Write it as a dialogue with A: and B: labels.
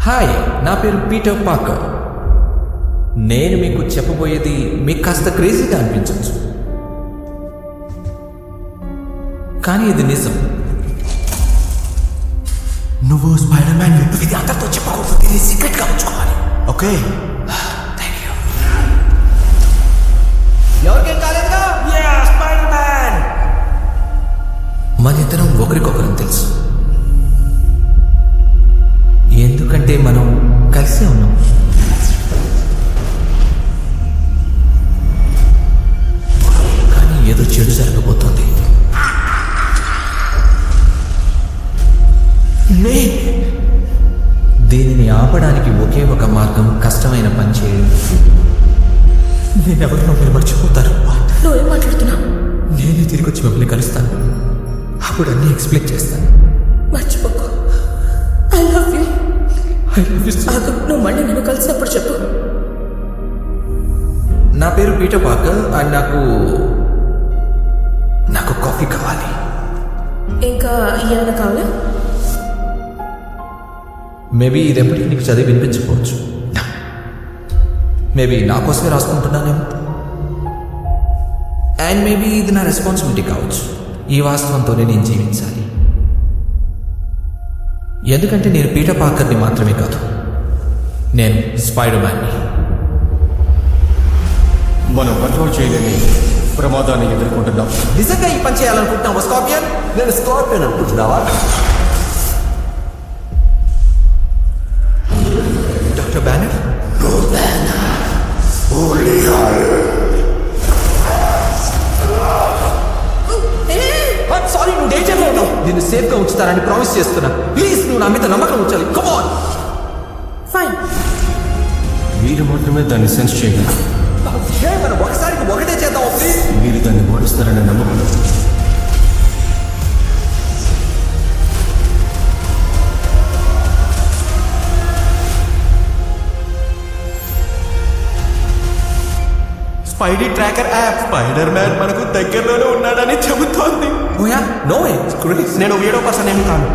A: Hi, నా పేరు Peter పాకర్. నేను మీకు చెప్పబోయేది మీకు కాస్త క్రేజీగా అనిపించవచ్చు, కానీ ఇది నిజం.
B: నువ్వు స్పైడర్ మ్యాన్.
A: ఇది అందరితో చెప్పకూడదు, ఇది సీక్రెట్గా ఉంచుకోవాలి.
B: Okay,
A: thank you. ఎవరికేం కాలేదుగా? Spider man. మన ఇద్దరం ఒకరికొకరం తెలుసు, ఎందుకంటే మనం కలిసే ఉన్నాం. కానీ ఏదో చెడు జరగబోతోంది. దీనిని ఆపడానికి ఒకే ఒక మార్గం, కష్టమైన పని చేయడం. నేనెవరినో మీరు మర్చిపోతారు.
C: నువ్వేం మాట్లాడుతున్నావు?
A: నేనే తిరిగి వచ్చి మిమ్మల్ని కలుస్తాను, అప్పుడు అన్నీ ఎక్స్ప్లెయిన్ చేస్తాను.
C: మర్చిపోకు. I love you. ఆగు, నువ్వు మళ్ళీ నన్ను కలిసినప్పుడు చెప్పు.
A: నా పేరు పీటర్ పాకర్ అండ్ నాకు కాఫీ కావాలి.
C: ఇంకా ఏమైనా కావాలా?
A: మేబీ ఇది ఎప్పటికీ నీకు చదివి వినిపించకపోవచ్చు. మేబీ నా కోసమే రాసుకుంటున్నానేమో. అండ్ మేబీ ఇది నా రెస్పాన్సిబిలిటీ కావచ్చు. ఈ వాస్తవంతోనే నేను జీవించాలి. ఎందుకంటే నేను పీటర్ పాకర్ని మాత్రమే కాదు, నేను స్పైడర్ మ్యాన్ని.
B: మనం కంట్రోల్ చేయలేని ప్రమాదాన్ని ఎదుర్కొంటున్నాం.
A: నిజంగా ఈ పని చేయాలనుకుంటున్నావా స్కార్పియన్?
B: నేను స్కార్పియన్ అనుకుంటున్నావా?
A: డాక్టర్ బ్యానర్, సారీ, నువ్వు డేంజర్లో ఉన్నావు. నేను సేఫ్గా ఉంచుతానని ప్రామిస్ చేస్తున్నా. ప్లీజ్, నువ్వు నా మీద నమ్మకం ఉంచాలి. Come on.
C: ఫైన్.
B: మీరు మాత్రమే దాన్ని సెన్స్ చేయగలరు.
A: మనం ఒకసారికి ఒకటే చేద్దాం ప్లీజ్.
B: మీరు దాన్ని ఓడిస్తారని నమ్మకం. Spidey tracker app spider man మనకు దగ్గరలోనే ఉన్నాడని చెబుతోంది.
A: ఓయా, నో వే.
B: నేను వీడియో పర్సన్ ఏమి కాను.